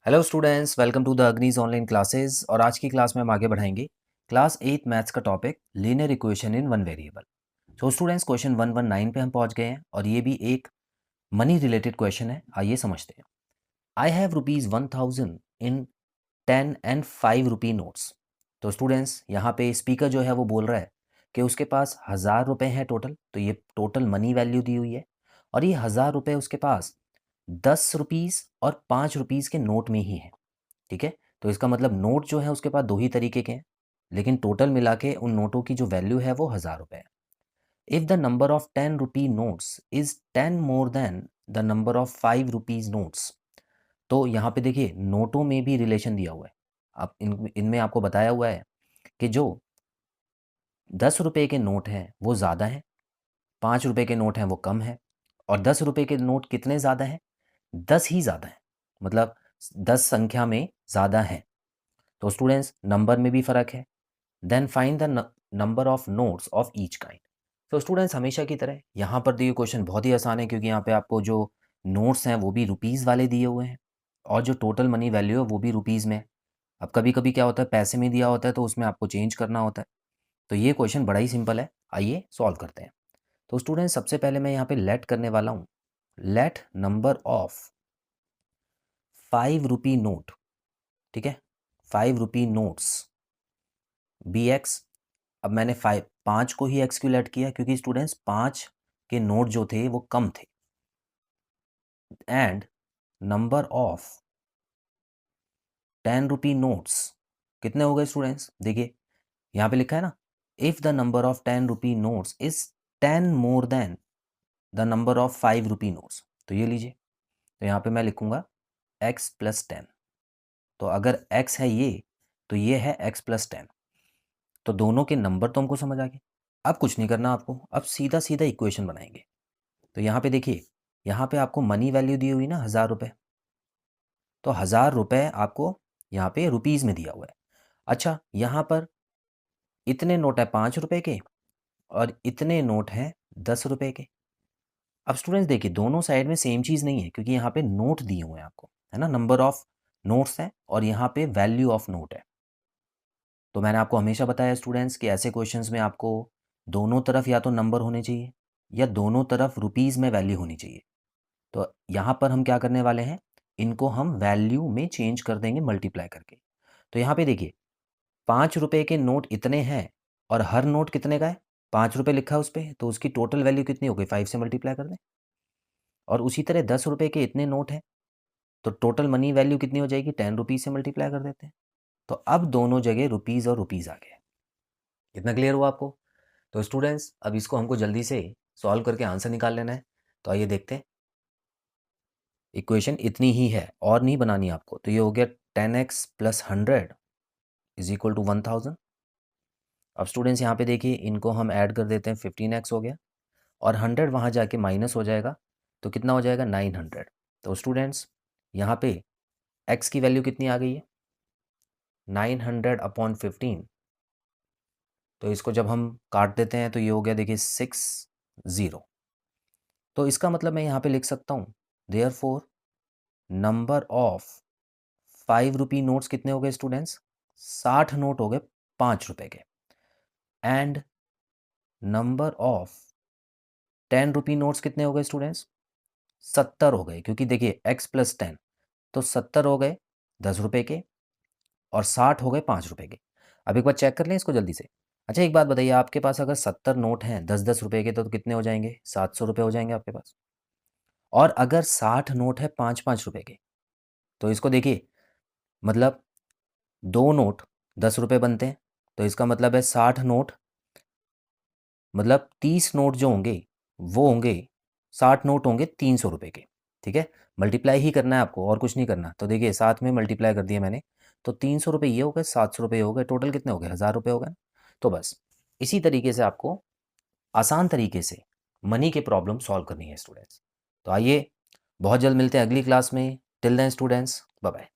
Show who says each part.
Speaker 1: Hello students, welcome to the अग्नीज online classes. और आज की क्लास में हम आगे बढ़ाएंगे क्लास 8 मैथ्स का topic linear equation in one variable. So students, question 119 पे हम पहुंच गए हैं और ये भी एक मनी रिलेटेड क्वेश्चन है। आइए समझते हैं। I have ₹1000 in 10 and 5 rupee notes. तो स्टूडेंट्स, यहाँ पे स्पीकर जो है वो बोल रहा है कि उसके पास 1000 रुपये हैं टोटल। तो ये टोटल मनी वैल्यू दी हुई है और ये 1000 रुपये उसके पास 10 रुपीज़ और 5 रुपीज़ के नोट में ही है। ठीक है, तो इसका मतलब नोट जो है उसके पास दो ही तरीके के हैं, लेकिन टोटल मिला के उन नोटों की जो वैल्यू है वो 1000 रुपये है। If the number of 10 rupee notes is 10 more than the number of 5 rupees notes. तो यहाँ पे देखिए, नोटों में भी रिलेशन दिया हुआ है। अब इनमें आपको बताया हुआ है कि जो 10 रुपये के नोट हैं वो ज़्यादा हैं, 5 रुपये के नोट हैं वो कम है, और 10 रुपये के नोट कितने ज़्यादा हैं? 10 ही ज़्यादा हैं, मतलब 10 संख्या में ज़्यादा हैं। तो स्टूडेंट्स, नंबर में भी फ़र्क है। Then find the number of notes of each kind. तो स्टूडेंट्स, हमेशा की तरह यहाँ पर दिए क्वेश्चन बहुत ही आसान है, क्योंकि यहाँ पे आपको जो नोट्स हैं वो भी रुपीज़ वाले दिए हुए हैं और जो टोटल मनी वैल्यू है वो भी रुपीज़ में है। अब कभी कभी क्या होता है, पैसे में दिया होता है तो उसमें आपको चेंज करना होता है। तो ये क्वेश्चन बड़ा ही सिंपल है, आइए सॉल्व करते हैं। तो स्टूडेंट्स, सबसे पहले मैं यहाँ पे लेट करने वाला हूँ। Let number of 5 rupee note, ठीक है, 5 रुपी नोट्स बी एक्स। अब मैंने 5 को ही एक्स क्यों लेट किया, क्योंकि स्टूडेंट्स 5 के नोट जो थे वो कम थे। And number of 10 rupee notes कितने हो गए स्टूडेंट्स? देखिए यहाँ पे लिखा है ना, if the number of 10 rupee notes is 10 more than the number of 5 rupee notes. तो ये लीजिए, तो यहाँ पे मैं लिखूंगा x प्लस 10। तो अगर x है ये, तो ये है x प्लस 10। तो दोनों के नंबर तो हमको समझ आ गए। अब कुछ नहीं करना आपको, अब सीधा सीधा इक्वेशन बनाएंगे। तो यहाँ पे देखिए, यहाँ पे आपको मनी वैल्यू दी हुई ना 1000 रुपये। तो 1000 रुपये आपको यहाँ पे रुपीज़ में दिया हुआ है। अच्छा, यहाँ पर इतने नोट है 5 रुपये के और इतने नोट हैं 10 रुपये के। अब स्टूडेंट्स देखिए, दोनों साइड में सेम चीज़ नहीं है, क्योंकि यहाँ पे नोट दिए हुए हैं आपको, है ना, नंबर ऑफ नोट्स हैं और यहाँ पे वैल्यू ऑफ नोट है। तो मैंने आपको हमेशा बताया स्टूडेंट्स कि ऐसे क्वेश्चंस में आपको दोनों तरफ या तो नंबर होने चाहिए या दोनों तरफ रुपीज़ में वैल्यू होनी चाहिए। तो यहाँ पर हम क्या करने वाले हैं, इनको हम वैल्यू में चेंज कर देंगे मल्टीप्लाई करके। तो यहाँ पे देखिए, 5 रुपये के नोट इतने हैं और हर नोट कितने का है? 5 रुपये लिखा है उस पर, तो उसकी टोटल वैल्यू कितनी हो गई? 5 से मल्टीप्लाई कर दें। और उसी तरह 10 रुपये के इतने नोट हैं, तो टोटल मनी वैल्यू कितनी हो जाएगी? 10 रुपीज़ से मल्टीप्लाई कर देते हैं। तो अब दोनों जगह रुपीज़ और रुपीज़ आ गए। इतना क्लियर हुआ आपको? तो स्टूडेंट्स, अब इसको हमको जल्दी से सॉल्व करके आंसर निकाल लेना है। तो आइए देखते हैं। इक्वेशन इतनी ही है और नहीं बनानी आपको। तो ये हो गया 10x plus 100 is equal to 1000। अब स्टूडेंट्स यहाँ पे देखिए, इनको हम ऐड कर देते हैं, 15x हो गया और 100 वहाँ जाके माइनस हो जाएगा, तो कितना हो जाएगा? 900। तो स्टूडेंट्स, यहाँ पे x की वैल्यू कितनी आ गई है? 900/15। तो इसको जब हम काट देते हैं तो ये हो गया, देखिए 60। तो इसका मतलब मैं यहाँ पे लिख सकता हूँ, therefore number of 5 rupee notes कितने हो गए स्टूडेंट्स? 60 नोट हो गए 5 रुपए के। And number of 10 rupee notes कितने हो गए स्टूडेंट्स? 70 हो गए, क्योंकि देखिए x प्लस 10, तो 70 हो गए 10 रुपए के और 60 हो गए 5 रुपए के। अब एक बार चेक कर लें इसको जल्दी से। अच्छा, एक बात बताइए, आपके पास अगर 70 नोट हैं 10-10 रुपए के, तो कितने हो जाएंगे? 700 रुपये हो जाएंगे आपके पास। और अगर 60 नोट है 5-5 रुपए के, तो इसको देखिए, मतलब 2 नोट 10 रुपये बनते हैं, तो इसका मतलब है 60 नोट, मतलब 30 नोट जो होंगे वो होंगे, 60 नोट होंगे 300 रुपये के। ठीक है, मल्टीप्लाई ही करना है आपको और कुछ नहीं करना। तो देखिए, साथ में मल्टीप्लाई कर दिया मैंने, तो 300 रुपये ये हो गए, 700 रुपये हो गए, टोटल कितने हो गए? 1000 रुपये हो गए। तो बस इसी तरीके से आपको आसान तरीके से मनी के प्रॉब्लम सॉल्व करनी है स्टूडेंट्स। तो आइए, बहुत जल्द मिलते हैं अगली क्लास में। Till then students, bye bye.